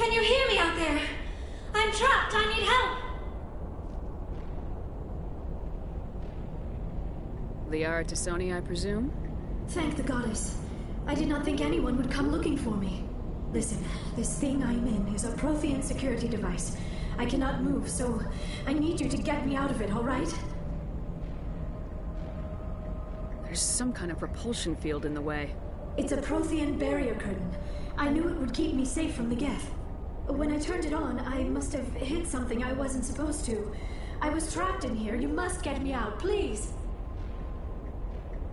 Can you hear me out there? I'm trapped. I need help. Liara Tassoni, I presume? Thank the goddess. I did not think anyone would come looking for me. Listen, this thing I'm in is a Prothean security device. I cannot move, so I need you to get me out of it, all right? There's some kind of repulsion field in the way. It's a Prothean barrier curtain. I knew it would keep me safe from the Geth. When I turned it on, I must have hit something I wasn't supposed to. I was trapped in here. You must get me out, please.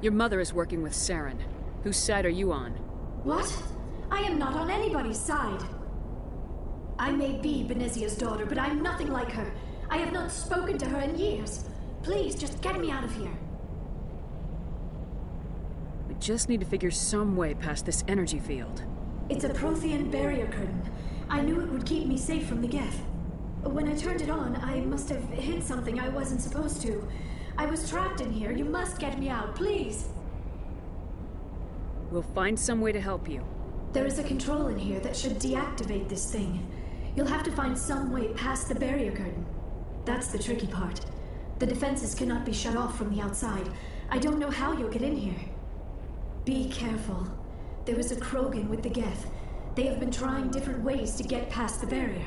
Your mother is working with Saren. Whose side are you on? What? I am not on anybody's side. I may be Benezia's daughter, but I'm nothing like her. I have not spoken to her in years. Please, just get me out of here. We just need to figure some way past this energy field. It's a Prothean barrier curtain. I knew it would keep me safe from the Geth. When I turned it on, I must have hit something I wasn't supposed to. I was trapped in here. You must get me out, please. We'll find some way to help you. There is a control in here that should deactivate this thing. You'll have to find some way past the barrier curtain. That's the tricky part. The defenses cannot be shut off from the outside. I don't know how you'll get in here. Be careful. There is a Krogan with the Geth. They have been trying different ways to get past the barrier.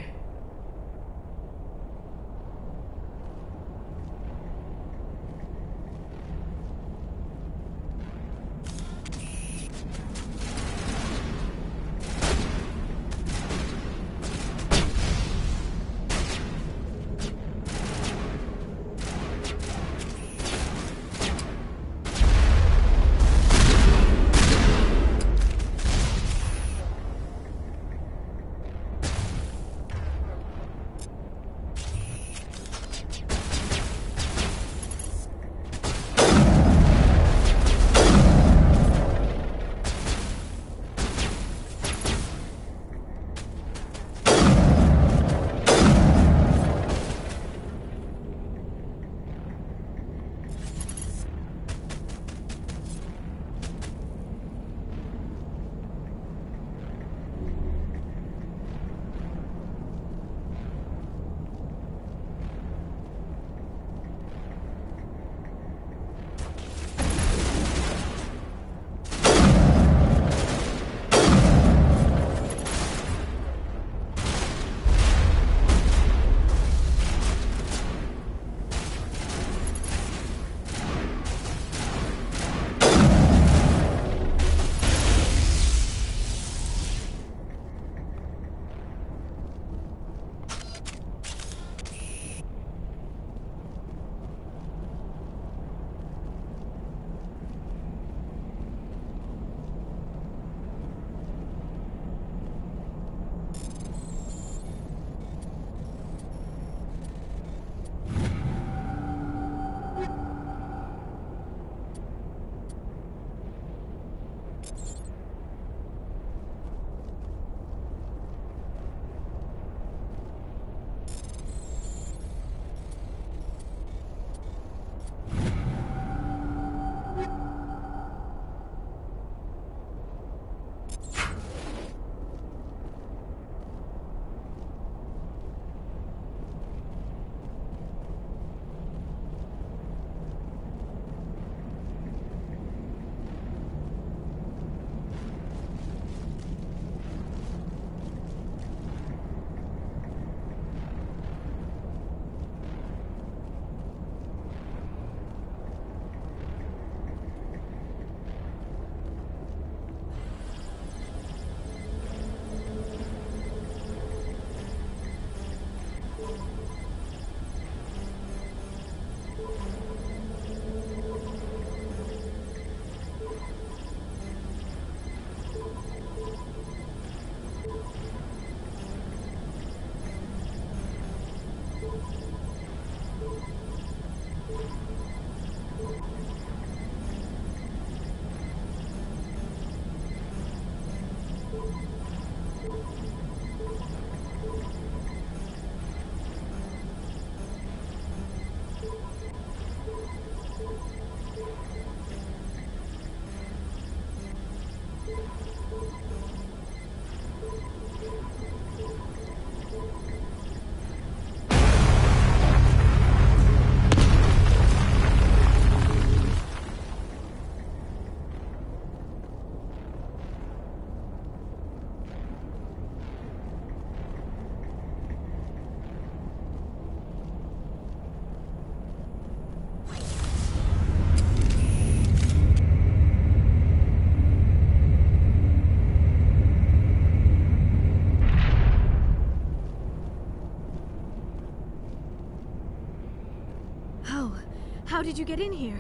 How did you get in here?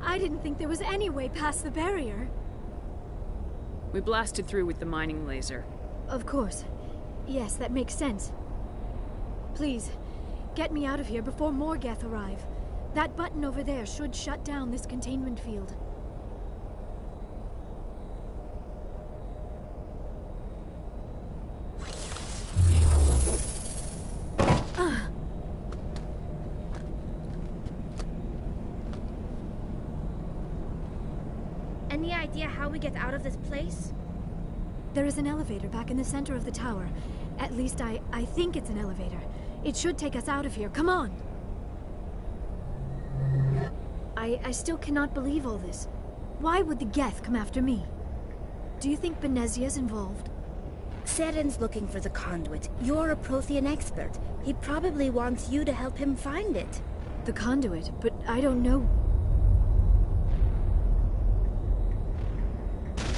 I didn't think there was any way past the barrier. We blasted through with the mining laser. Of course. Yes, that makes sense. Please, get me out of here before more Geth arrive. That button over there should shut down this containment field. Any idea how we get out of this place? There is an elevator back in the center of the tower. At least I think it's an elevator. It should take us out of here. Come on! I still cannot believe all this. Why would the Geth come after me? Do you think Benezia's involved? Seren's looking for the conduit. You're a Prothean expert. He probably wants you to help him find it. The conduit? But I don't know...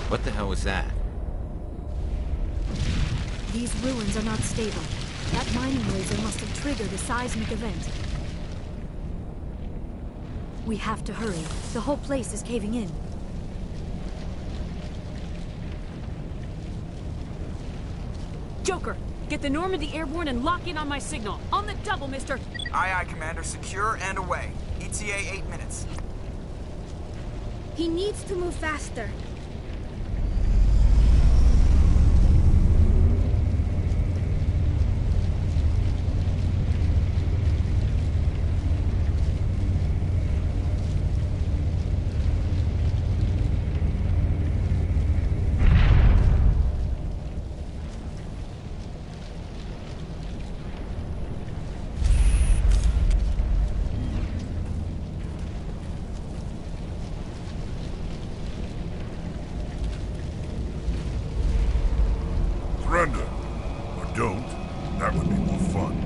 What the hell was that? These ruins are not stable. That mining laser must have triggered a seismic event. We have to hurry. The whole place is caving in. Joker, get the Normandy airborne and lock in on my signal. On the double, mister! Aye, aye, Commander. Secure and away. ETA 8 minutes. He needs to move faster. Surrender. Or don't. That would be more fun.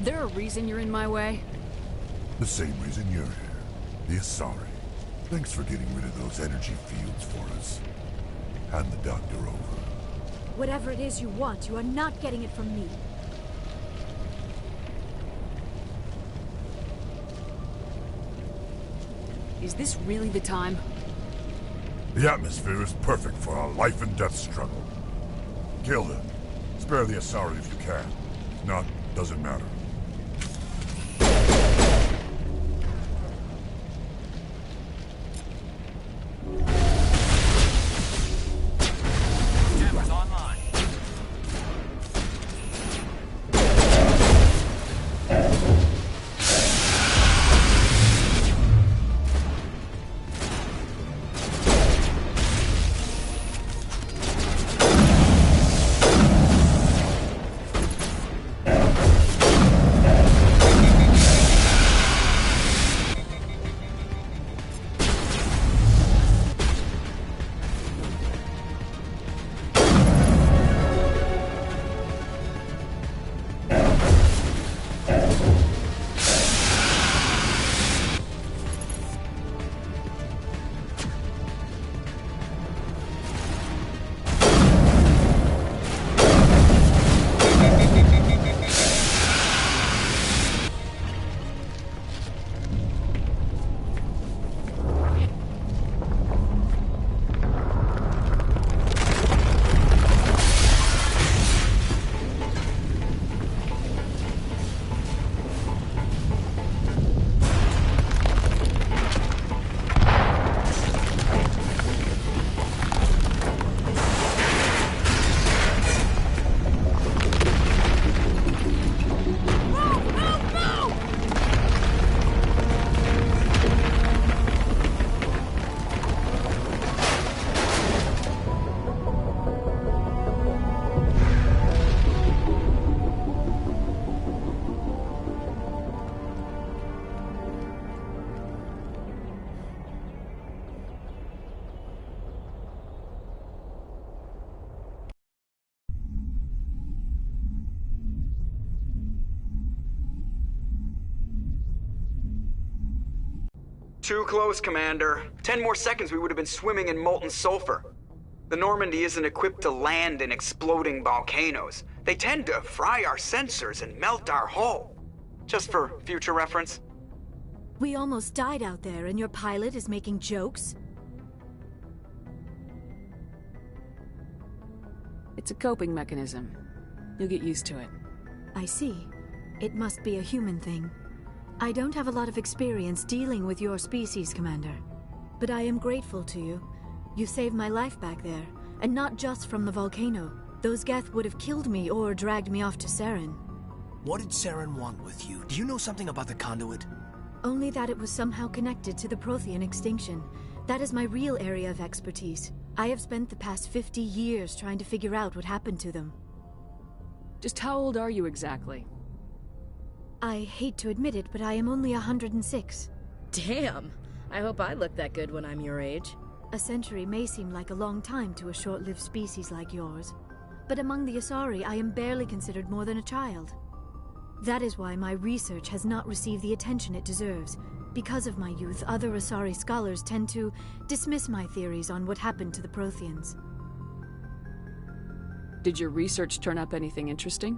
There a reason you're in my way? The same reason you're here. The Asari. Thanks for getting rid of those energy fields for us. Hand the doctor over. Whatever it is you want, you are not getting it from me. Is this really the time? The atmosphere is perfect for a life and death struggle. Kill them. Spare the Asari if you can. If not, doesn't matter. Cameras online. Too close, Commander. 10 more seconds we would have been swimming in molten sulfur. The Normandy isn't equipped to land in exploding volcanoes. They tend to fry our sensors and melt our hull. Just for future reference. We almost died out there, and your pilot is making jokes? It's a coping mechanism. You'll get used to it. I see. It must be a human thing. I don't have a lot of experience dealing with your species, Commander. But I am grateful to you. You saved my life back there, and not just from the volcano. Those Geth would have killed me or dragged me off to Saren. What did Saren want with you? Do you know something about the conduit? Only that it was somehow connected to the Prothean extinction. That is my real area of expertise. I have spent the past 50 years trying to figure out what happened to them. Just how old are you exactly? I hate to admit it, but I am only 106. Damn! I hope I look that good when I'm your age. A century may seem like a long time to a short-lived species like yours. But among the Asari, I am barely considered more than a child. That is why my research has not received the attention it deserves. Because of my youth, other Asari scholars tend to dismiss my theories on what happened to the Protheans. Did your research turn up anything interesting?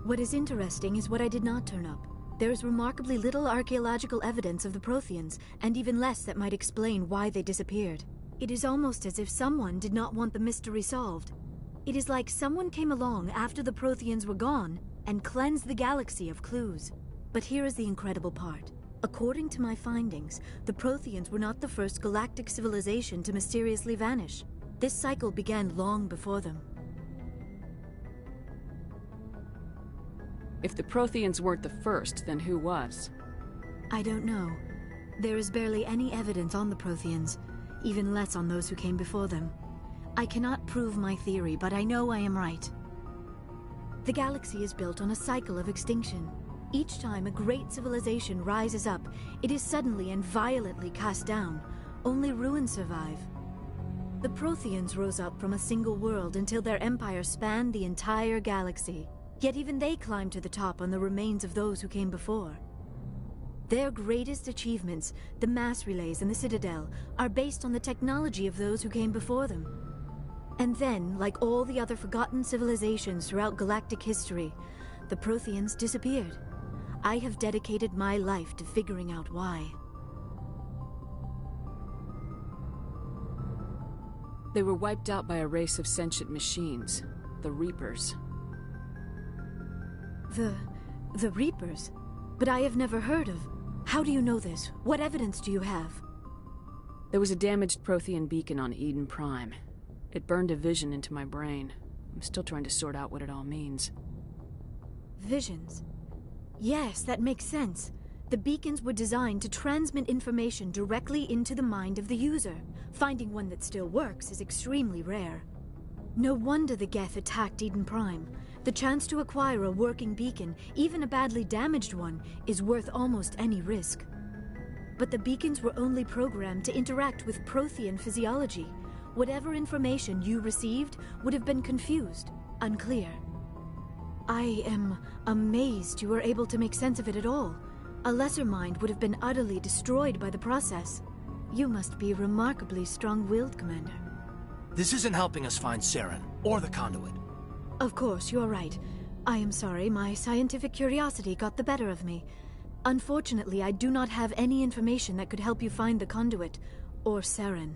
What is interesting is what I did not turn up. There is remarkably little archaeological evidence of the Protheans, and even less that might explain why they disappeared. It is almost as if someone did not want the mystery solved. It is like someone came along after the Protheans were gone and cleansed the galaxy of clues. But here is the incredible part. According to my findings, the Protheans were not the first galactic civilization to mysteriously vanish. This cycle began long before them. If the Protheans weren't the first, then who was? I don't know. There is barely any evidence on the Protheans, even less on those who came before them. I cannot prove my theory, but I know I am right. The galaxy is built on a cycle of extinction. Each time a great civilization rises up, it is suddenly and violently cast down. Only ruins survive. The Protheans rose up from a single world until their empire spanned the entire galaxy. Yet even they climbed to the top on the remains of those who came before. Their greatest achievements, the mass relays and the Citadel, are based on the technology of those who came before them. And then, like all the other forgotten civilizations throughout galactic history, the Protheans disappeared. I have dedicated my life to figuring out why. They were wiped out by a race of sentient machines, the Reapers. The Reapers? But I have never heard of... How do you know this? What evidence do you have? There was a damaged Prothean beacon on Eden Prime. It burned a vision into my brain. I'm still trying to sort out what it all means. Visions? Yes, that makes sense. The beacons were designed to transmit information directly into the mind of the user. Finding one that still works is extremely rare. No wonder the Geth attacked Eden Prime. The chance to acquire a working beacon, even a badly damaged one, is worth almost any risk. But the beacons were only programmed to interact with Prothean physiology. Whatever information you received would have been confused, unclear. I am amazed you were able to make sense of it at all. A lesser mind would have been utterly destroyed by the process. You must be remarkably strong-willed, Commander. This isn't helping us find Saren, or the conduit. Of course, you're right. I am sorry, my scientific curiosity got the better of me. Unfortunately, I do not have any information that could help you find the conduit, or Saren.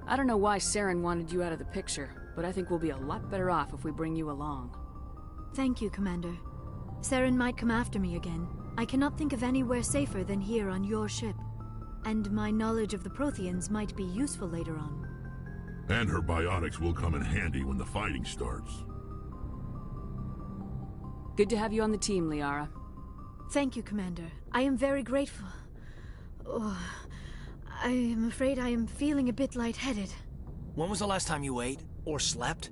I don't know why Saren wanted you out of the picture, but I think we'll be a lot better off if we bring you along. Thank you, Commander. Saren might come after me again. I cannot think of anywhere safer than here on your ship. And my knowledge of the Protheans might be useful later on. And her biotics will come in handy when the fighting starts. Good to have you on the team, Liara. Thank you, Commander. I am very grateful. Oh, I am afraid I am feeling a bit lightheaded. When was the last time you ate, or slept?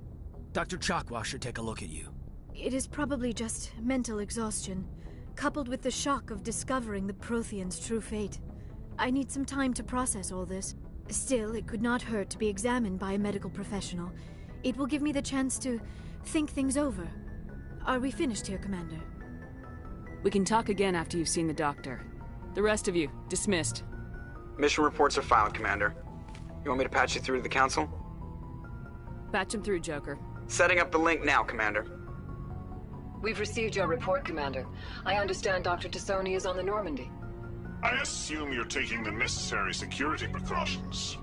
Dr. Chakwa should take a look at you. It is probably just mental exhaustion, coupled with the shock of discovering the Protheans' true fate. I need some time to process all this. Still, it could not hurt to be examined by a medical professional. It will give me the chance to think things over. Are we finished here, Commander? We can talk again after you've seen the doctor. The rest of you, dismissed. Mission reports are filed, Commander. You want me to patch you through to the Council? Patch him through, Joker. Setting up the link now, Commander. We've received your report, Commander. I understand Dr. Tassoni is on the Normandy. I assume you're taking the necessary security precautions.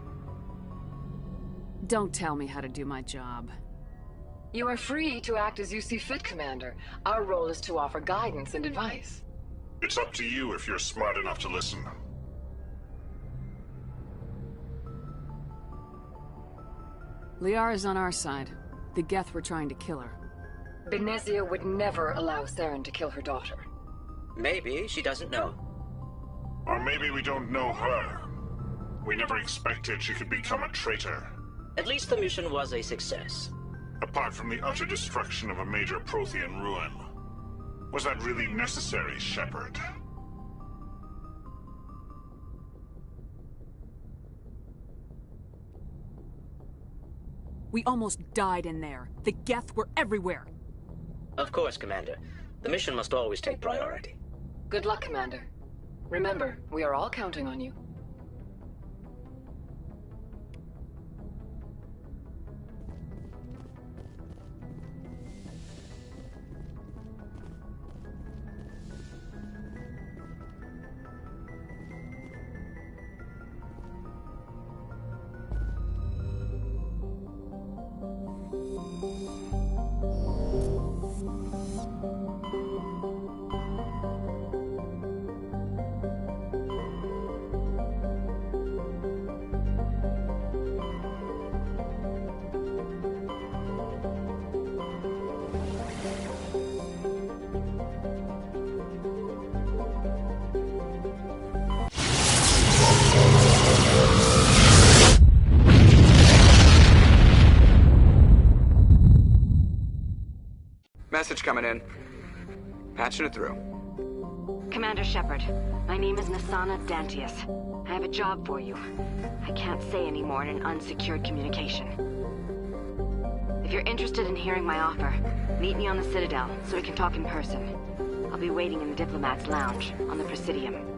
Don't tell me how to do my job. You are free to act as you see fit, Commander. Our role is to offer guidance and advice. It's up to you if you're smart enough to listen. Liara's on our side. The Geth were trying to kill her. Benezia would never allow Saren to kill her daughter. Maybe she doesn't know. Or maybe we don't know her. We never expected she could become a traitor. At least the mission was a success. Apart from the utter destruction of a major Prothean ruin. Was that really necessary, Shepard? We almost died in there. The Geth were everywhere. Of course, Commander. The mission must always take priority. Good luck, Commander. Remember, we are all counting on you. Message coming in. Patching it through. Commander Shepard, my name is Nasana Dantius. I have a job for you. I can't say any more in an unsecured communication. If you're interested in hearing my offer, meet me on the Citadel so we can talk in person. I'll be waiting in the Diplomat's Lounge on the Presidium.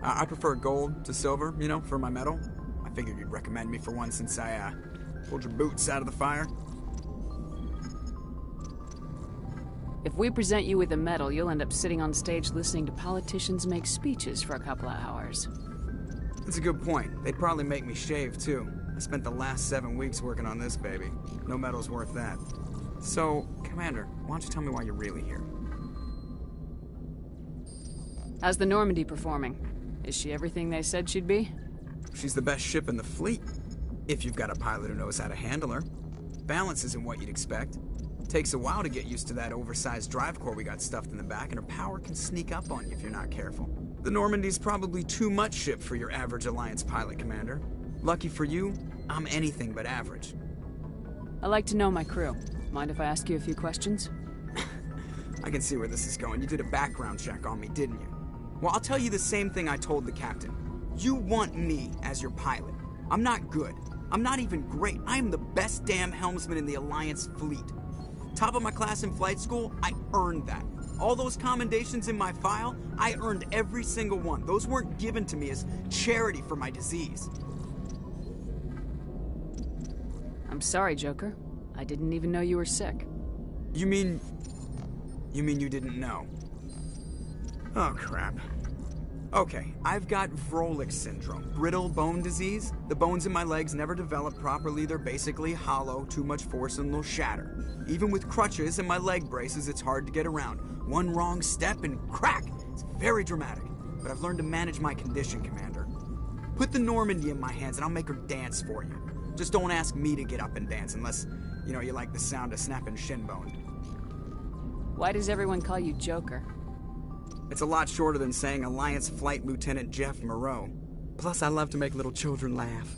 I prefer gold to silver, you know, for my medal. I figured you'd recommend me for one since I, pulled your boots out of the fire. If we present you with a medal, you'll end up sitting on stage listening to politicians make speeches for a couple of hours. That's a good point. They'd probably make me shave, too. I spent the last 7 weeks working on this baby. No medal's worth that. So, Commander, why don't you tell me why you're really here? How's the Normandy performing? Is she everything they said she'd be? She's the best ship in the fleet. If you've got a pilot who knows how to handle her. Balance isn't what you'd expect. Takes a while to get used to that oversized drive core we got stuffed in the back, and her power can sneak up on you if you're not careful. The Normandy's probably too much ship for your average Alliance pilot, Commander. Lucky for you, I'm anything but average. I like to know my crew. Mind if I ask you a few questions? I can see where this is going. You did a background check on me, didn't you? Well, I'll tell you the same thing I told the captain. You want me as your pilot. I'm not good. I'm not even great. I am the best damn helmsman in the Alliance fleet. Top of my class in flight school, I earned that. All those commendations in my file, I earned every single one. Those weren't given to me as charity for my disease. I'm sorry, Joker. I didn't even know you were sick. You mean you didn't know? Oh, crap. Okay, I've got Vrolich syndrome, brittle bone disease. The bones in my legs never develop properly. They're basically hollow, too much force and they'll shatter. Even with crutches and my leg braces, it's hard to get around. One wrong step and crack! It's very dramatic, but I've learned to manage my condition, Commander. Put the Normandy in my hands and I'll make her dance for you. Just don't ask me to get up and dance unless, you like the sound of snapping shin bone. Why does everyone call you Joker? It's a lot shorter than saying Alliance Flight Lieutenant Jeff Moreau. Plus, I love to make little children laugh.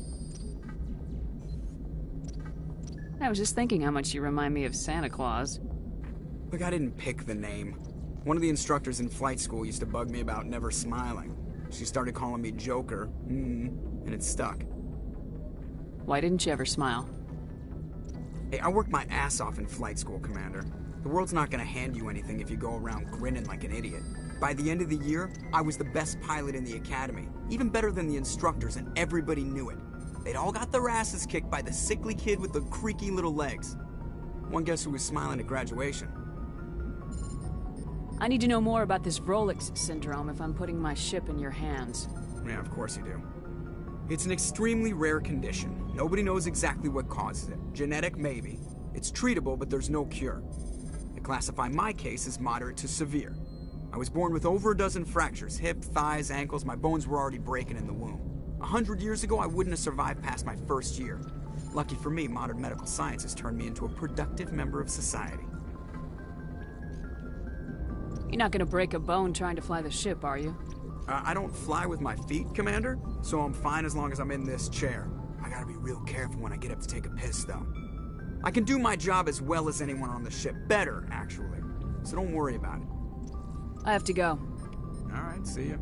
I was just thinking how much you remind me of Santa Claus. Look, I didn't pick the name. One of the instructors in flight school used to bug me about never smiling. She started calling me Joker, and it stuck. Why didn't you ever smile? Hey, I worked my ass off in flight school, Commander. The world's not gonna hand you anything if you go around grinning like an idiot. By the end of the year, I was the best pilot in the academy, even better than the instructors, and everybody knew it. They'd all got their asses kicked by the sickly kid with the creaky little legs. One guess who was smiling at graduation? I need to know more about this Vrolich syndrome if I'm putting my ship in your hands. Yeah, of course you do. It's an extremely rare condition. Nobody knows exactly what causes it. Genetic, maybe. It's treatable, but there's no cure. I classify my case as moderate to severe. I was born with over a dozen fractures, hip, thighs, ankles. My bones were already breaking in the womb. 100 years ago, I wouldn't have survived past my first year. Lucky for me, modern medical science has turned me into a productive member of society. You're not gonna break a bone trying to fly the ship, are you? I don't fly with my feet, Commander, so I'm fine as long as I'm in this chair. I gotta be real careful when I get up to take a piss, though. I can do my job as well as anyone on the ship. Better, actually. So don't worry about it. I have to go. All right, see ya.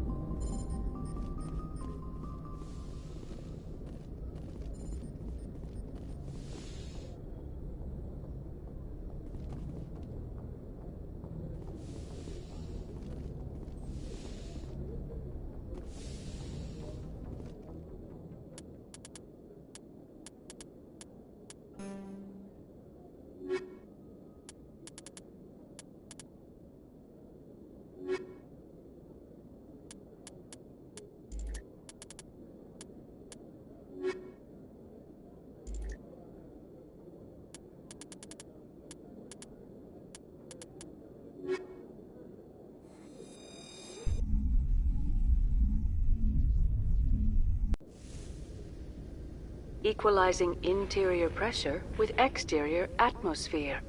Equalizing interior pressure with exterior atmosphere.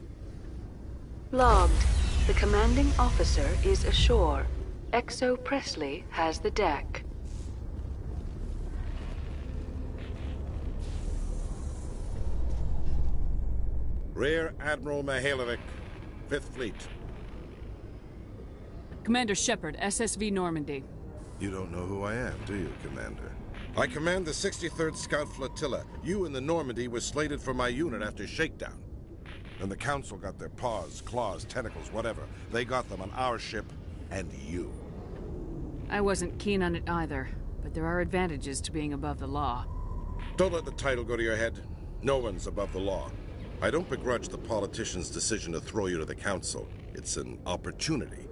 Logged. The commanding officer is ashore. Exo Presley has the deck. Rear Admiral Mihailovic, 5th Fleet. Commander Shepard, SSV Normandy. You don't know who I am, do you, Commander? I command the 63rd Scout Flotilla. You and the Normandy were slated for my unit after shakedown. And the Council got their paws, claws, tentacles, whatever. They got them on our ship and you. I wasn't keen on it either, but there are advantages to being above the law. Don't let the title go to your head. No one's above the law. I don't begrudge the politician's decision to throw you to the Council. It's an opportunity.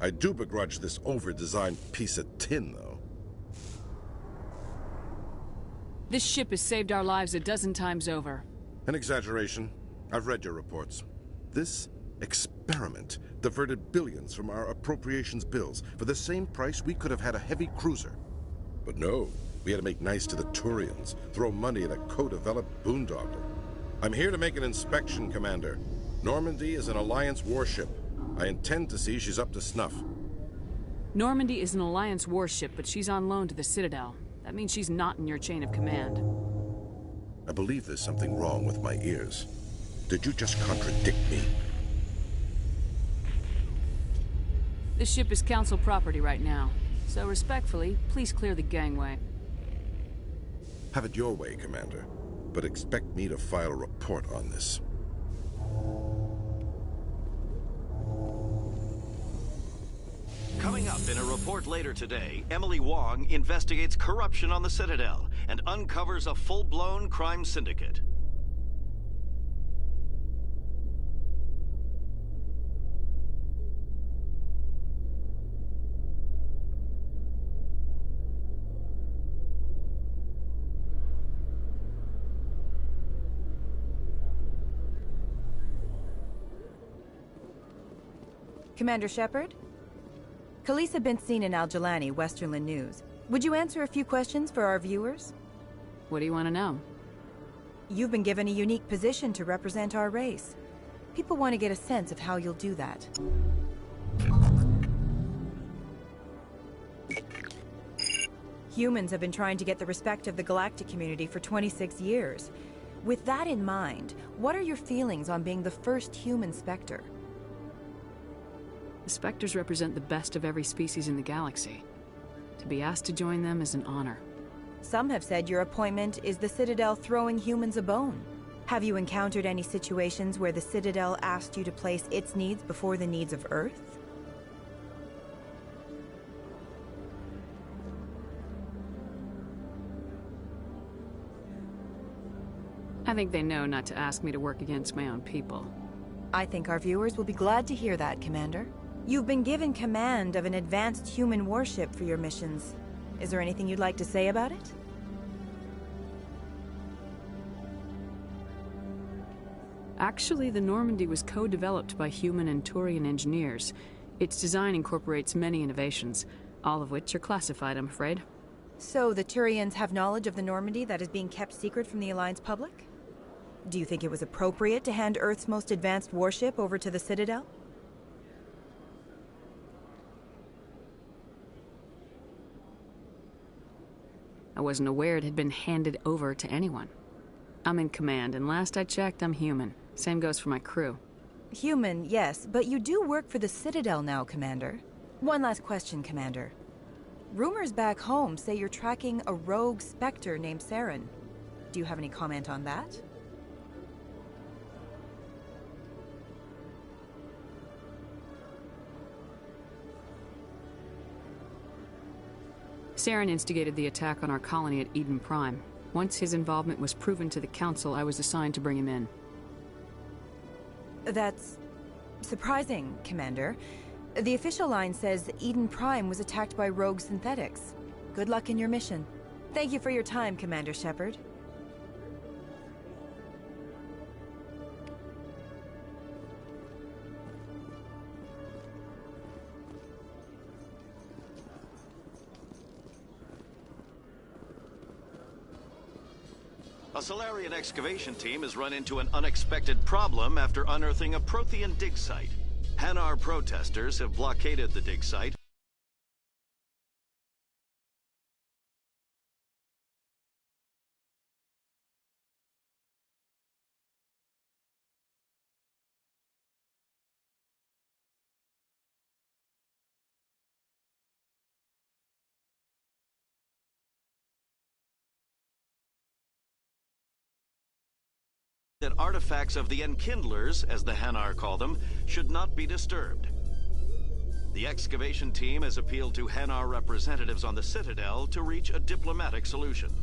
I do begrudge this over-designed piece of tin, though. This ship has saved our lives a dozen times over. An exaggeration. I've read your reports. This experiment diverted billions from our appropriations bills. For the same price, we could have had a heavy cruiser. But no, we had to make nice to the Turians, throw money at a co-developed boondoggle. I'm here to make an inspection, Commander. Normandy is an Alliance warship. I intend to see she's up to snuff. Normandy is an Alliance warship, but she's on loan to the Citadel. That means she's not in your chain of command. I believe there's something wrong with my ears. Did you just contradict me? The ship is Council property right now, so respectfully, please clear the gangway. Have it your way, Commander, but expect me to file a report on this. Coming up in a report later today, Emily Wong investigates corruption on the Citadel and uncovers a full-blown crime syndicate. Commander Shepard? Khaleesa been seen in Al-Jalani, Westerland News. Would you answer a few questions for our viewers? What do you want to know? You've been given a unique position to represent our race. People want to get a sense of how you'll do that. Humans have been trying to get the respect of the galactic community for 26 years. With that in mind, what are your feelings on being the first human Spectre? The Spectres represent the best of every species in the galaxy. To be asked to join them is an honor. Some have said your appointment is the Citadel throwing humans a bone. Have you encountered any situations where the Citadel asked you to place its needs before the needs of Earth? I think they know not to ask me to work against my own people. I think our viewers will be glad to hear that, Commander. You've been given command of an advanced human warship for your missions. Is there anything you'd like to say about it? Actually, the Normandy was co-developed by human and Turian engineers. Its design incorporates many innovations, all of which are classified, I'm afraid. So the Turians have knowledge of the Normandy that is being kept secret from the Alliance public? Do you think it was appropriate to hand Earth's most advanced warship over to the Citadel? I wasn't aware it had been handed over to anyone. I'm in command, and last I checked, I'm human. Same goes for my crew. Human, yes, but you do work for the Citadel now, Commander. One last question, Commander. Rumors back home say you're tracking a rogue Spectre named Saren. Do you have any comment on that? Saren instigated the attack on our colony at Eden Prime. Once his involvement was proven to the Council, I was assigned to bring him in. That's surprising, Commander. The official line says Eden Prime was attacked by rogue synthetics. Good luck in your mission. Thank you for your time, Commander Shepard. A Solarian excavation team has run into an unexpected problem after unearthing a Prothean dig site. Hanar protesters have blockaded the dig site. That artifacts of the Enkindlers, as the Hanar call them, should not be disturbed. The excavation team has appealed to Hanar representatives on the Citadel to reach a diplomatic solution.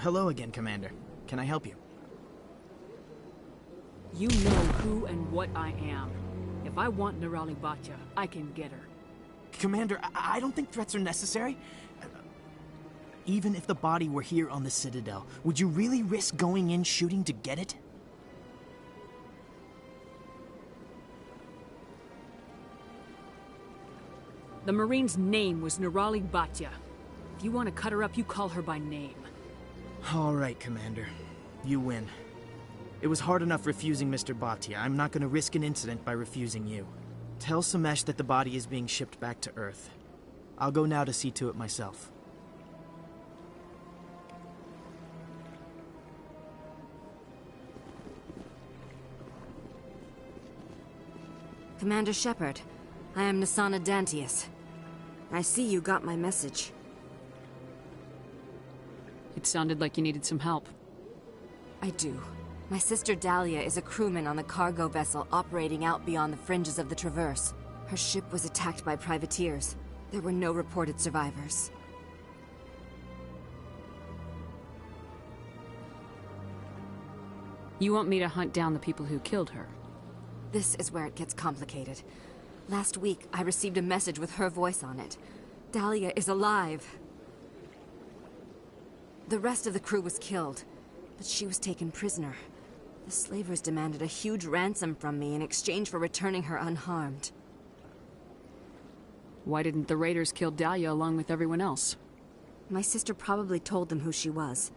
Hello again, Commander. Can I help you? You know who and what I am. If I want Nerali Batya, I can get her. Commander, I don't think threats are necessary. Even if the body were here on the Citadel, would you really risk going in shooting to get it? The Marine's name was Nerali Batya. If you want to cut her up, you call her by name. All right, Commander. You win. It was hard enough refusing Mr. Bhatia. I'm not going to risk an incident by refusing you. Tell Samesh that the body is being shipped back to Earth. I'll go now to see to it myself. Commander Shepard, I am Nasana Dantius. I see you got my message. It sounded like you needed some help. I do. My sister Dahlia is a crewman on the cargo vessel operating out beyond the fringes of the Traverse. Her ship was attacked by privateers. There were no reported survivors. You want me to hunt down the people who killed her? This is where it gets complicated. Last week, I received a message with her voice on it. Dahlia is alive. The rest of the crew was killed, but she was taken prisoner. The slavers demanded a huge ransom from me in exchange for returning her unharmed. Why didn't the raiders kill Dahlia along with everyone else? My sister probably told them who she was.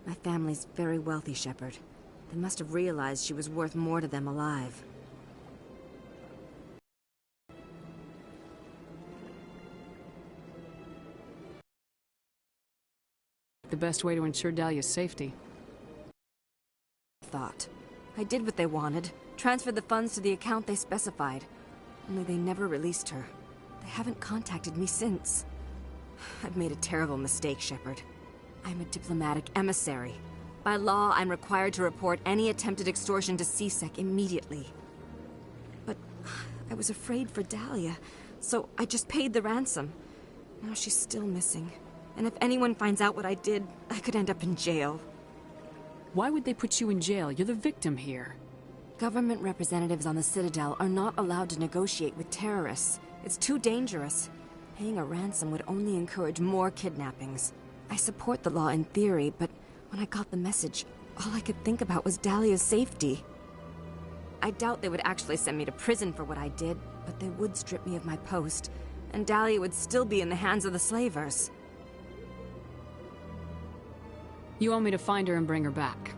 My family's very wealthy, Shepard. They must have realized she was worth more to them alive. The best way to ensure Dahlia's safety. I did what they wanted, transferred the funds to the account they specified. Only they never released her. They haven't contacted me since. I've made a terrible mistake, Shepard. I'm a diplomatic emissary. By law, I'm required to report any attempted extortion to CSEC immediately. But I was afraid for Dahlia, so I just paid the ransom. Now she's still missing. And if anyone finds out what I did, I could end up in jail. Why would they put you in jail? You're the victim here. Government representatives on the Citadel are not allowed to negotiate with terrorists. It's too dangerous. Paying a ransom would only encourage more kidnappings. I support the law in theory, but when I got the message, all I could think about was Dahlia's safety. I doubt they would actually send me to prison for what I did, but they would strip me of my post, and Dahlia would still be in the hands of the slavers. You want me to find her and bring her back?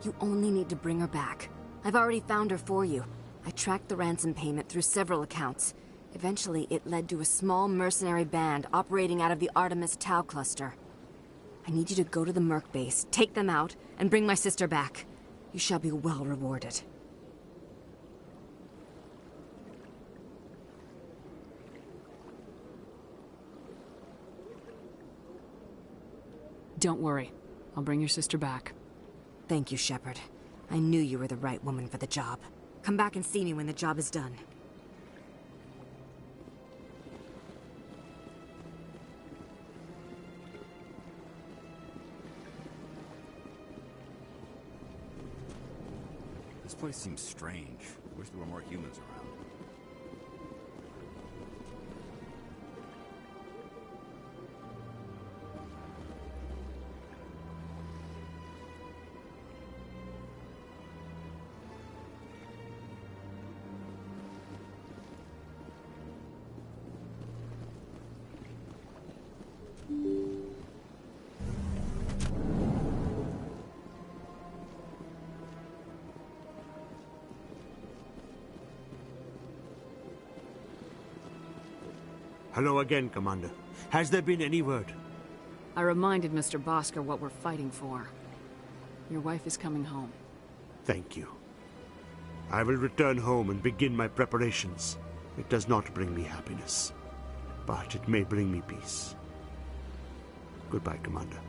You only need to bring her back. I've already found her for you. I tracked the ransom payment through several accounts. Eventually, it led to a small mercenary band operating out of the Artemis Tau cluster. I need you to go to the Merc base, take them out, and bring my sister back. You shall be well rewarded. Don't worry. I'll bring your sister back. Thank you, Shepard. I knew you were the right woman for the job. Come back and see me when the job is done. This place seems strange. I wish there were more humans around. Hello again, Commander. Has there been any word? I reminded Mr. Bosker what we're fighting for. Your wife is coming home. Thank you. I will return home and begin my preparations. It does not bring me happiness, but it may bring me peace. Goodbye, Commander.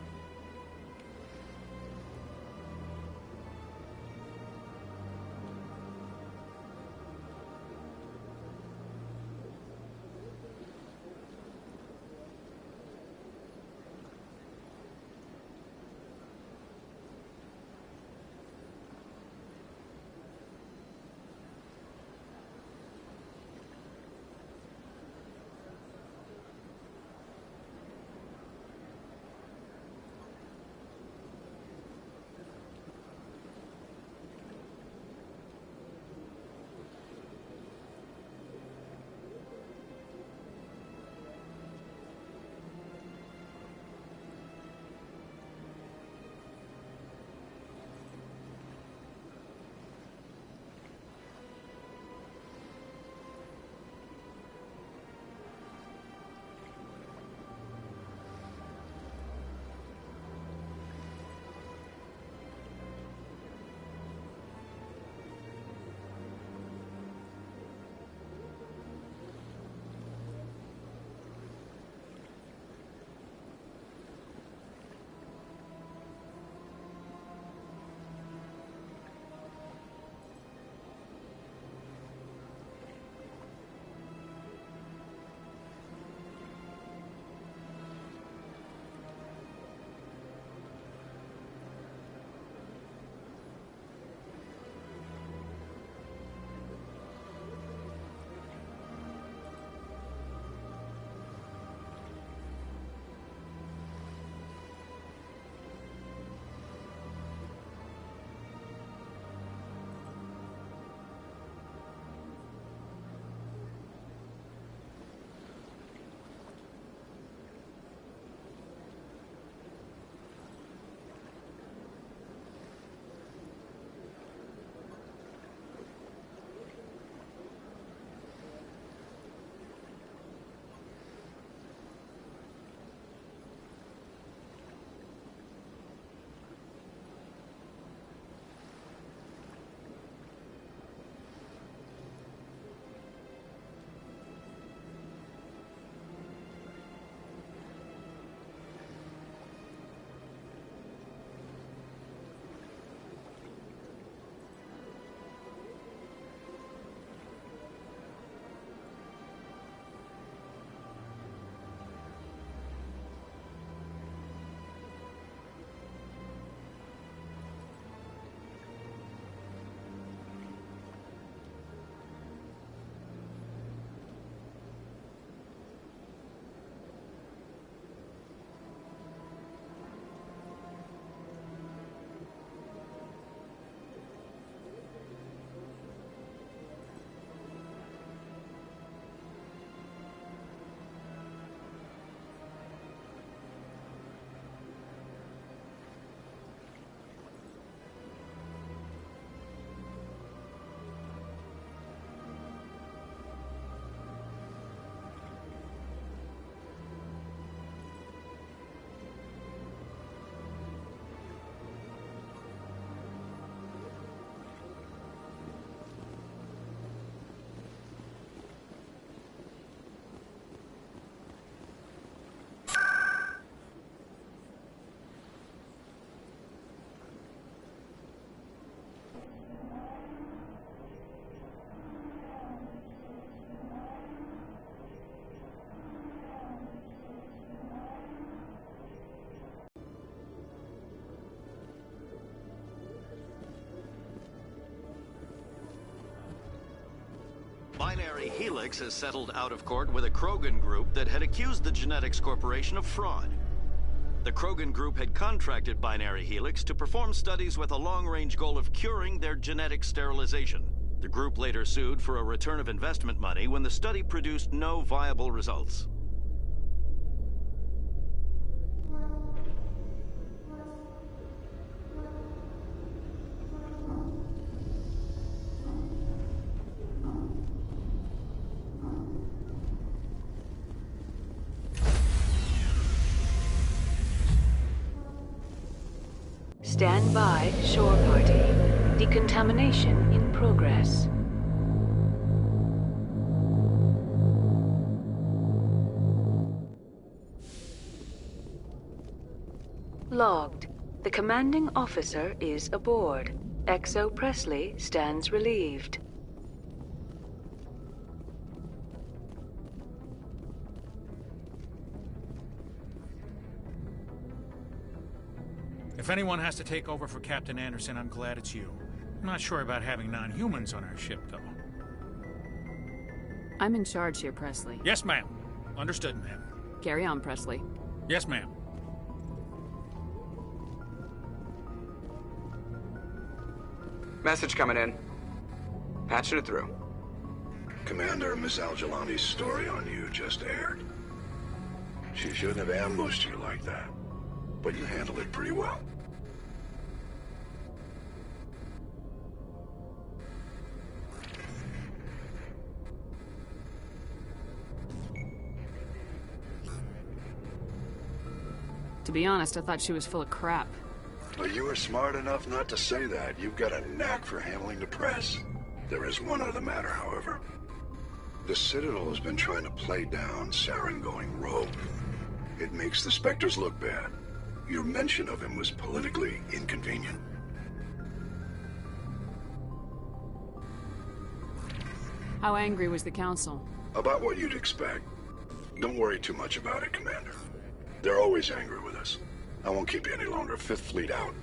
Binary Helix has settled out of court with a Krogan group that had accused the Genetics Corporation of fraud. The Krogan group had contracted Binary Helix to perform studies with a long-range goal of curing their genetic sterilization. The group later sued for a return of investment money when the study produced no viable results. Stand by, shore party. Decontamination in progress. Logged. The commanding officer is aboard. XO Presley stands relieved. If anyone has to take over for Captain Anderson, I'm glad it's you. I'm not sure about having non-humans on our ship, though. I'm in charge here, Presley. Yes, ma'am. Understood, ma'am. Carry on, Presley. Yes, ma'am. Message coming in. Patching it through. Commander, Miss Al-Jalani's story on you just aired. She shouldn't have ambushed you like that, but you handled it pretty well. To be honest, I thought she was full of crap. But you were smart enough not to say that. You've got a knack for handling the press. There is one other matter, however. The Citadel has been trying to play down Saren going rogue. It makes the Spectres look bad. Your mention of him was politically inconvenient. How angry was the Council? About what you'd expect. Don't worry too much about it, Commander. They're always angry with us. I won't keep you any longer. Fifth Fleet out.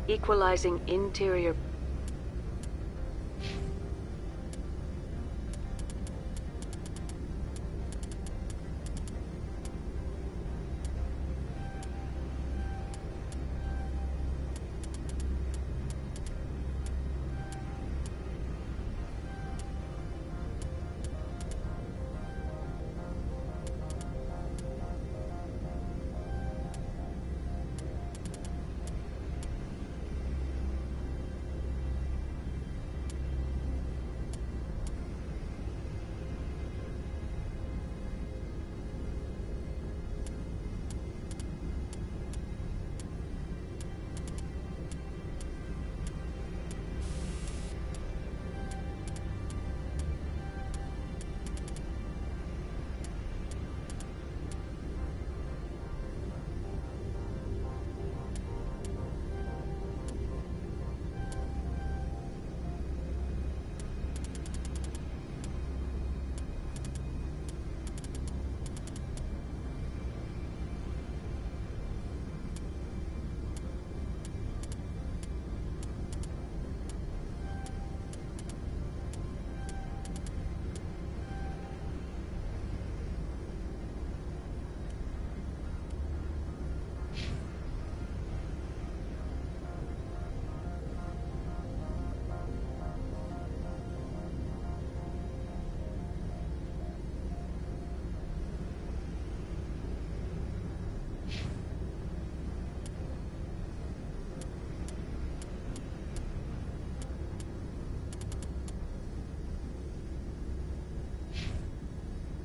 equalizing interior...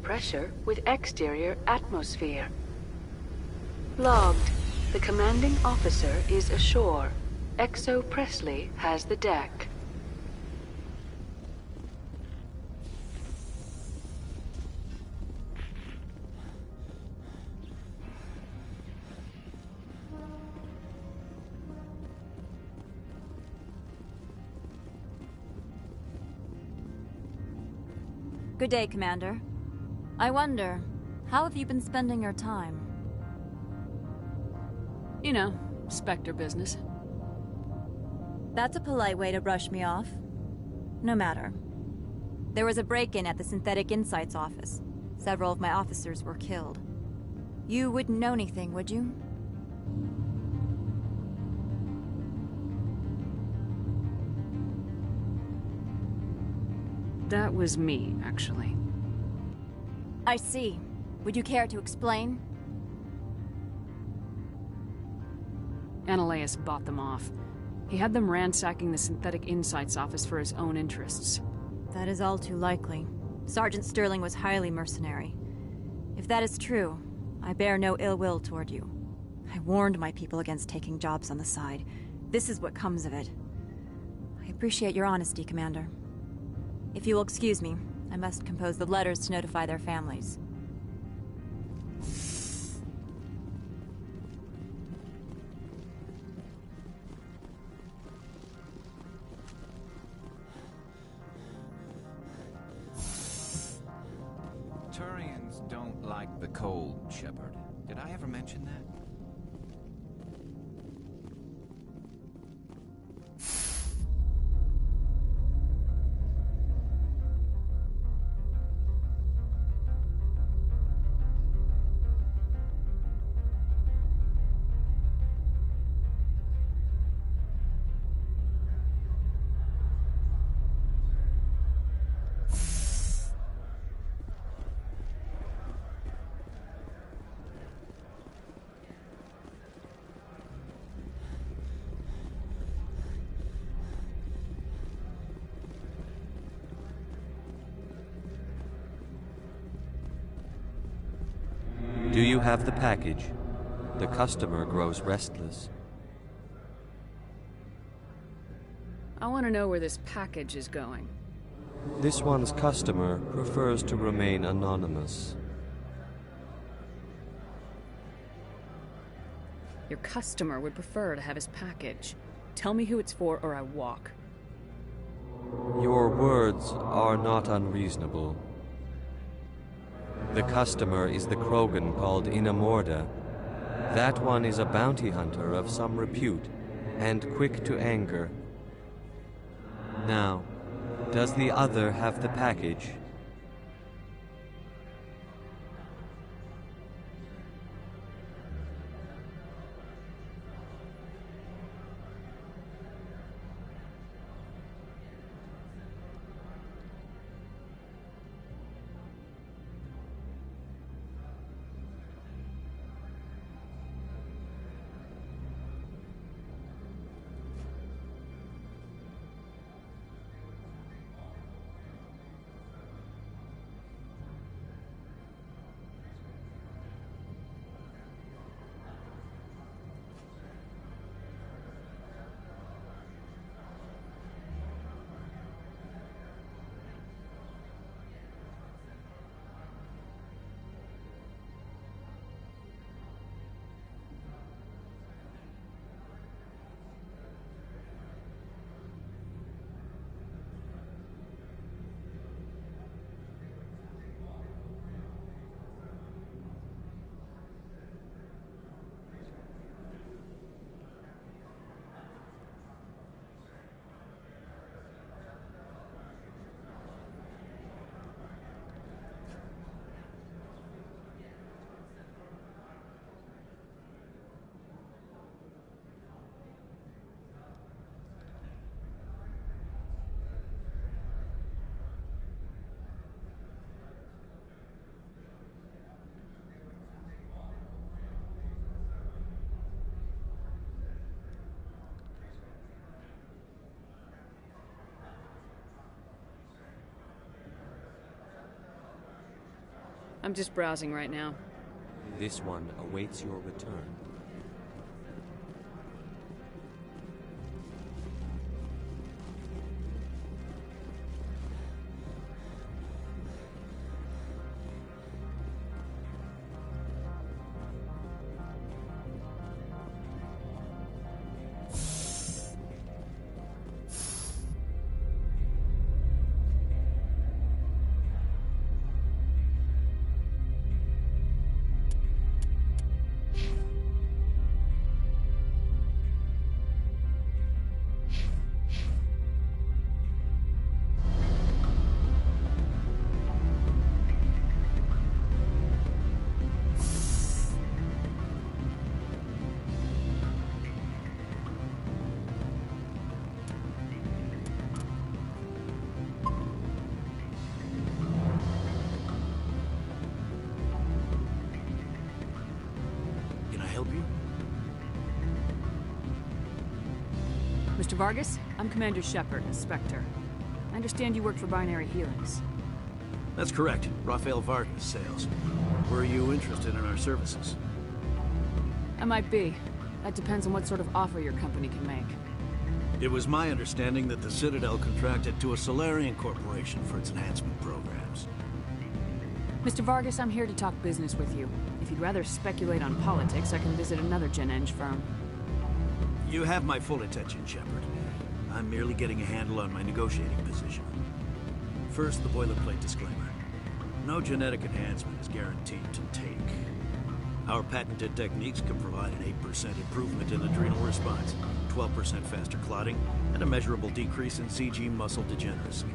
Pressure with exterior atmosphere. Logged. The commanding officer is ashore. Exo Presley has the deck. Good day, Commander. I wonder, how have you been spending your time? You know, Spectre business. That's a polite way to brush me off. No matter. There was a break-in at the Synthetic Insights office. Several of my officers were killed. You wouldn't know anything, would you? That was me, actually. I see. Would you care to explain? Ananias bought them off. He had them ransacking the Synthetic Insights office for his own interests. That is all too likely. Sergeant Sterling was highly mercenary. If that is true, I bear no ill will toward you. I warned my people against taking jobs on the side. This is what comes of it. I appreciate your honesty, Commander. If you will excuse me, I must compose the letters to notify their families. Turians don't like the cold, Shepard. Did I ever mention that? Do you have the package? The customer grows restless. I want to know where this package is going. This one's customer prefers to remain anonymous. Your customer would prefer to have his package. Tell me who it's for or I walk. Your words are not unreasonable. The customer is the Krogan called Inamorda. That one is a bounty hunter of some repute, and quick to anger. Now, does the other have the package? I'm just browsing right now. This one awaits your return. Mr. Vargas, I'm Commander Shepard, a Spectre. I understand you work for Binary Helix. That's correct. Rafael Vargas, sales. Were you interested in our services? I might be. That depends on what sort of offer your company can make. It was my understanding that the Citadel contracted to a Solarian corporation for its enhancement programs. Mr. Vargas, I'm here to talk business with you. If you'd rather speculate on politics, I can visit another Gen-Eng firm. You have my full attention, Shepard. I'm merely getting a handle on my negotiating position. First, the boilerplate disclaimer. No genetic enhancement is guaranteed to take. Our patented techniques can provide an 8% improvement in adrenal response, 12% faster clotting, and a measurable decrease in CG muscle degeneracy.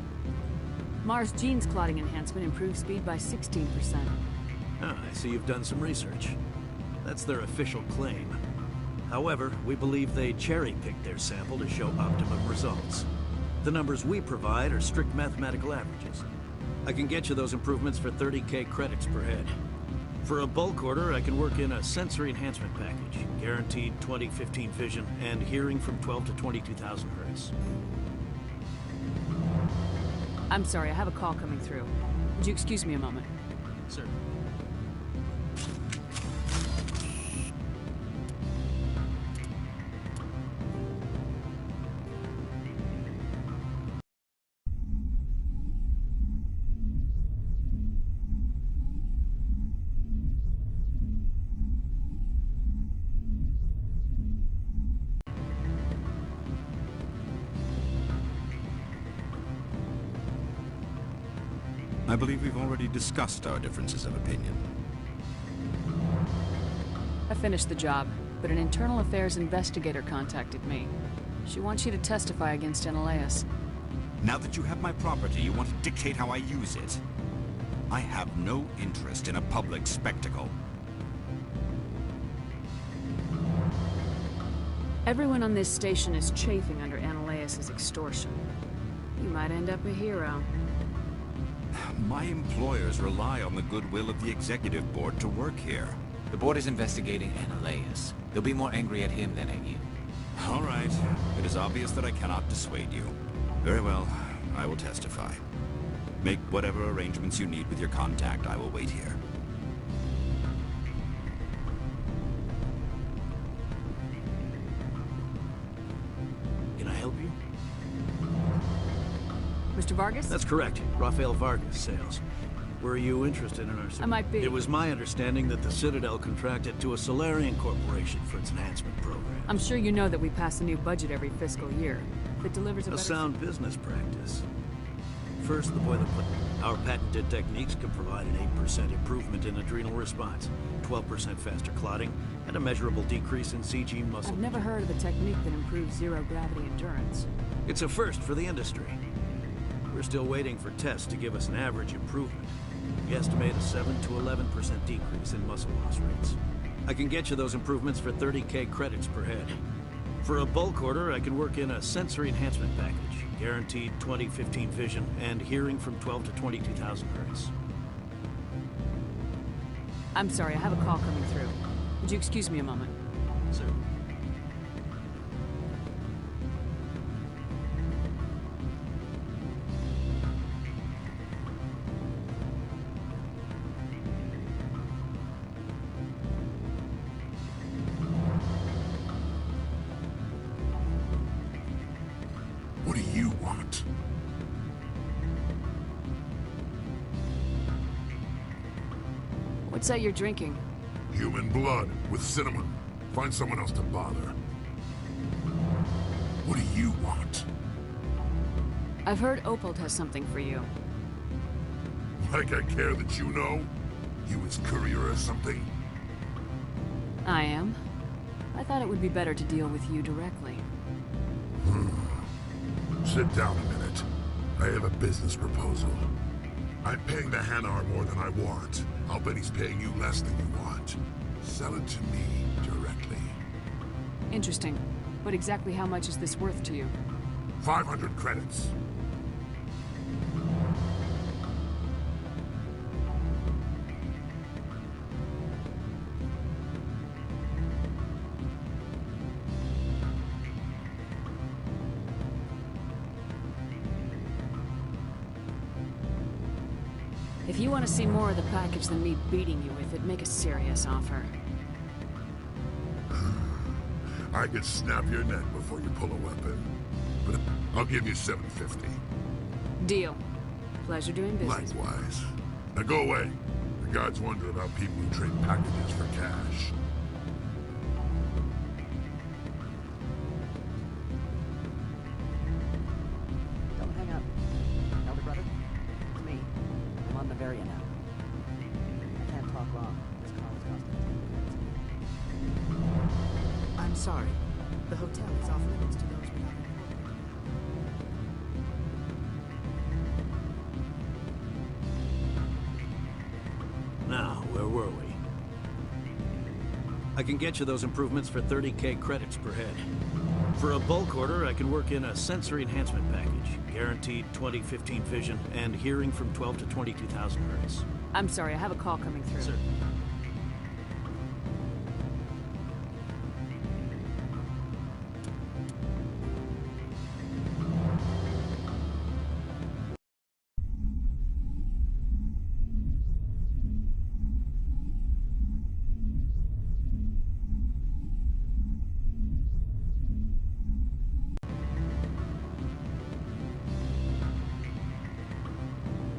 Mars Gene's clotting enhancement improves speed by 16%. Ah, I see you've done some research. That's their official claim. However, we believe they cherry-picked their sample to show optimum results. The numbers we provide are strict mathematical averages. I can get you those improvements for 30K credits per head. For a bulk order, I can work in a sensory enhancement package, guaranteed 20/15 vision, and hearing from 12 to 22,000 hertz. I'm sorry, I have a call coming through. Would you excuse me a moment? Sir. I believe we've already discussed our differences of opinion. I finished the job. but an internal affairs investigator contacted me. She wants you to testify against Menelaus. Now that you have my property, you want to dictate how I use it. I have no interest in a public spectacle. Everyone on this station is chafing under Menelaus's extortion. You might end up a hero. My employers rely on the goodwill of the executive board to work here. The board is investigating Menelaus. They'll be more angry at him than at you. All right. It is obvious that I cannot dissuade you. Very well. I will testify. Make whatever arrangements you need with your contact. I will wait here. Can I help you? Mr. Vargas? That's correct. Rafael Vargas, sales. Were you interested in our... I might be. It was my understanding that the Citadel contracted to a Solarian corporation for its enhancement program. I'm sure you know that we pass a new budget every fiscal year. That delivers a sound business practice. First, the boilerplate. Our patented techniques can provide an 8% improvement in adrenal response, 12% faster clotting, and a measurable decrease in CG muscle. I've never heard of a technique that improves zero-gravity endurance. It's a first for the industry. We're still waiting for tests to give us an average improvement. We estimate a 7 to 11% decrease in muscle loss rates. I can get you those improvements for 30K credits per head. For a bulk order, I can work in a sensory enhancement package, guaranteed 20/15 vision and hearing from 12 to 22,000 hertz. I'm sorry, I have a call coming through. Would you excuse me a moment? Sir. What do you want? What's that you're drinking? Human blood with cinnamon. Find someone else to bother. What do you want? I've heard Opal has something for you. Like I care that you know? You his courier or something? I am. I thought it would be better to deal with you directly. Sit down a minute. I have a business proposal. I'm paying the Hanar more than I want. I'll bet he's paying you less than you want. Sell it to me directly. Interesting. But exactly how much is this worth to you? 500 credits. If you want to see more of the package than me beating you with it, make a serious offer. I could snap your neck before you pull a weapon. But I'll give you 750. Deal. Pleasure doing business. Likewise. Now go away. The gods wonder about people who trade packages for cash. Don't hang up. Elder brother? It's me. I'm on Bavaria now. I can't talk long. This call is costing 10 credits. I'm sorry. The hotel is off limits to those without employment. Now, where were we? I can get you those improvements for 30K credits per head. For a bulk order, I can work in a sensory enhancement package, guaranteed 20/15 vision and hearing from 12 to 22,000 hertz. I'm sorry, I have a call coming through. Sir.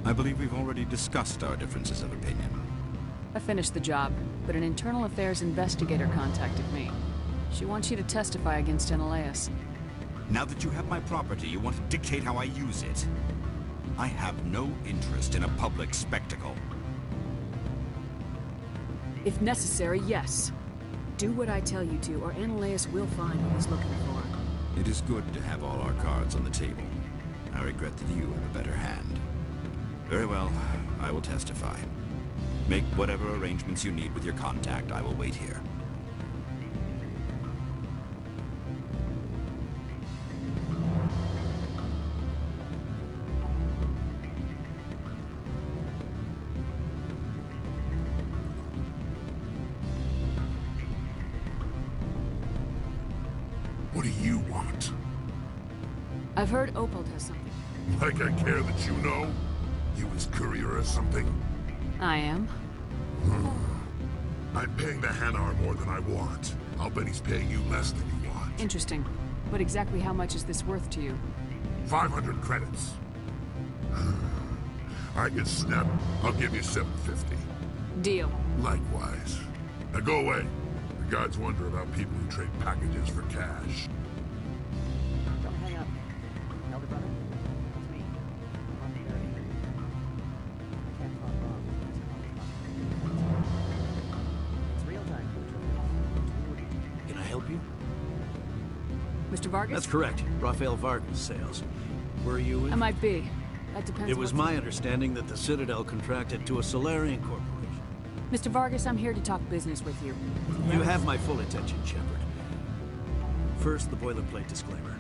I believe we've already discussed our differences of opinion. I finished the job, but an internal affairs investigator contacted me. She wants you to testify against Menelaus. Now that you have my property, you want to dictate how I use it. I have no interest in a public spectacle. If necessary, yes. Do what I tell you to, or Annaleus will find what he's looking for. It is good to have all our cards on the table. I regret that you have a better hand. Very well, I will testify. Make whatever arrangements you need with your contact. I will wait here. What do you want? I've heard Opal has something. Like I care that you know? You his courier or something? I am. I'm paying the Hanar more than I want. I'll bet he's paying you less than you want. Interesting. But exactly how much is this worth to you? 500 credits. I can snap. I'll give you 750. Deal. Likewise. Now go away. The gods wonder about people who trade packages for cash. Don't hang up. Elder brother, it's me. I'm on the very end. I can't talk wrong. It's real time. Can I help you? Mr. Vargas? That's correct. Rafael Vargas sales. Where are you with? I might be. That depends. It was my understanding that the Citadel contracted to a Solarian corporation. Mr. Vargas, I'm here to talk business with you. You have my full attention, Shepard. First, the boilerplate disclaimer.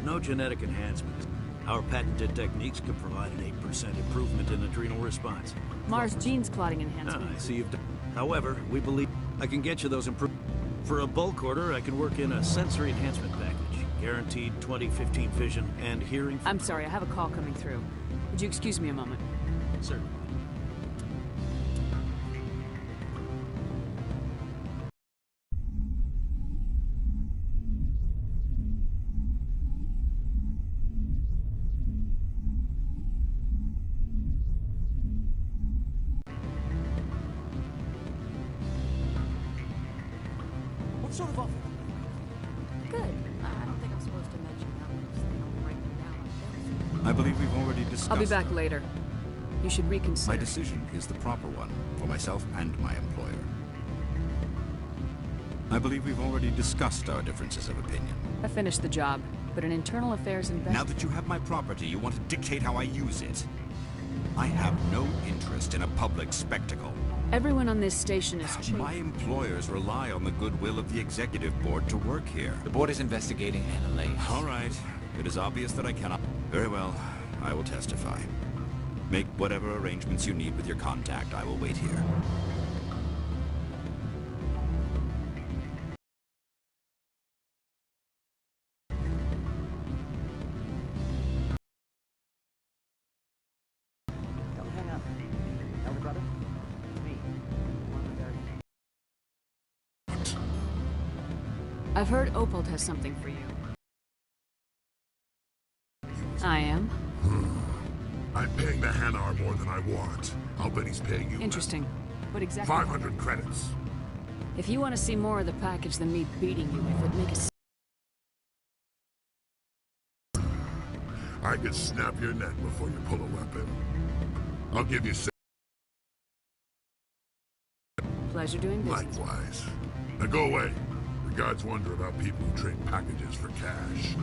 No genetic enhancement. Our patented techniques can provide an 8% improvement in adrenal response. Mars genes clotting enhancement. I see you've done. However, we believe I can get you those improvements. For a bulk order, I can work in a sensory enhancement package. Guaranteed 20/15 vision and hearing. I'm sorry, I have a call coming through. Would you excuse me a moment? Certainly. What sort of offer? Good. I don't think I'm supposed to mention numbers. They don't write them down on bills. I believe we've already discussed. I'll be back later. You should reconsider. My decision is the proper one for myself and my employer. I believe we've already discussed our differences of opinion. I finished the job, but an internal affairs Now that you have my property, you want to dictate how I use it. I have no interest in a public spectacle. Everyone on this station is My employers rely on the goodwill of the executive board to work here. The board is investigating Annaleus. All right. It is obvious that I cannot. Very well. I will testify. Make whatever arrangements you need with your contact. I will wait here. Don't hang up. Elder brother, it's me. I'm on the very end. I've heard Opal has something for you. I am. I'm paying the Hanar more than I want. I'll bet he's paying you Interesting. What exactly? 500 credits. If you want to see more of the package than me beating you with it, make a... I could snap your neck before you pull a weapon. I'll give you... Pleasure doing business. Likewise. Now go away. The gods wonder about people who trade packages for cash.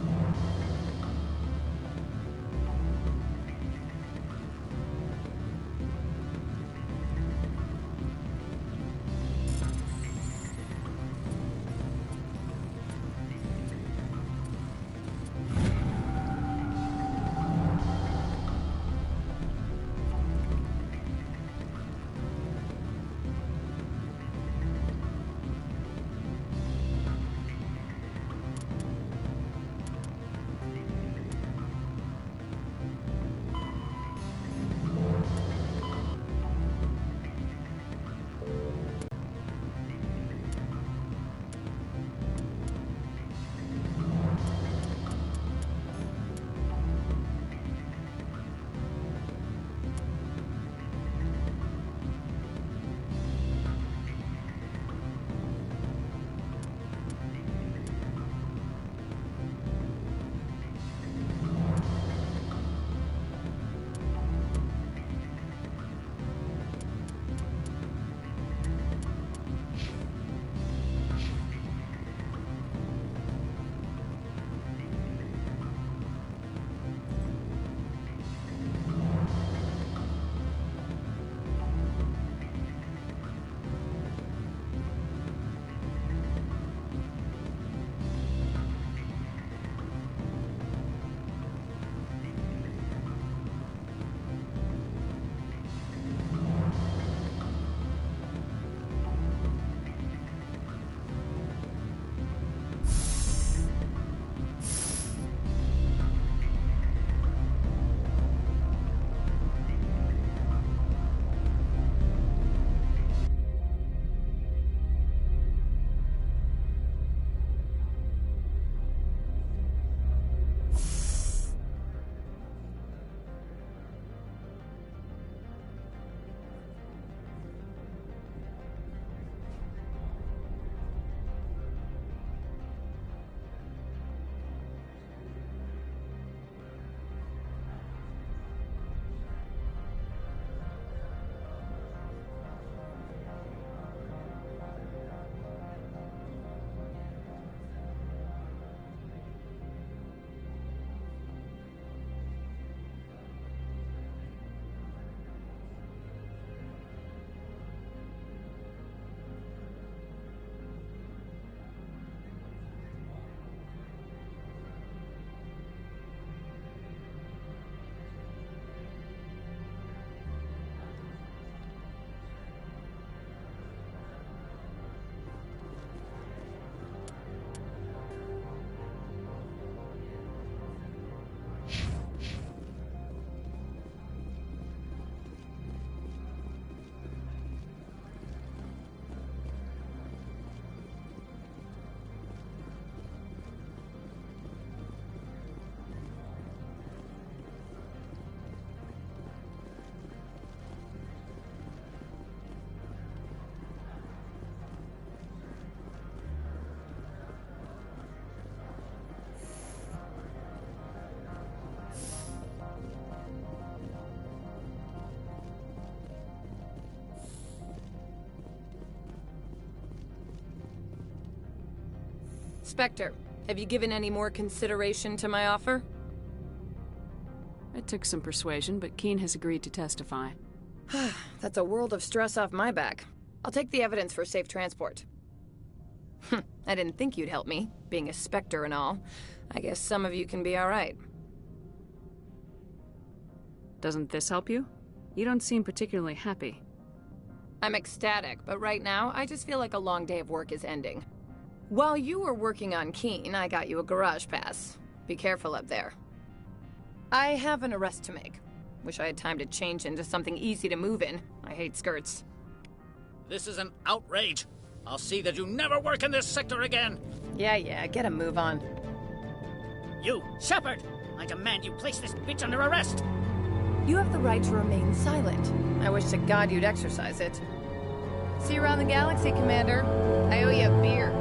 Spectre, have you given any more consideration to my offer? It took some persuasion, but Keen has agreed to testify. That's a world of stress off my back. I'll take the evidence for safe transport. I didn't think you'd help me, being a Spectre and all. I guess some of you can be alright. Doesn't this help you? You don't seem particularly happy. I'm ecstatic, but right now, I just feel like a long day of work is ending. While you were working on Keen, I got you a garage pass. Be careful up there. I have an arrest to make. Wish I had time to change into something easy to move in. I hate skirts. This is an outrage. I'll see that you never work in this sector again. Yeah, get a move on. You, Shepard! I demand you place this bitch under arrest! You have the right to remain silent. I wish to God you'd exercise it. See you around the galaxy, Commander. I owe you a beer.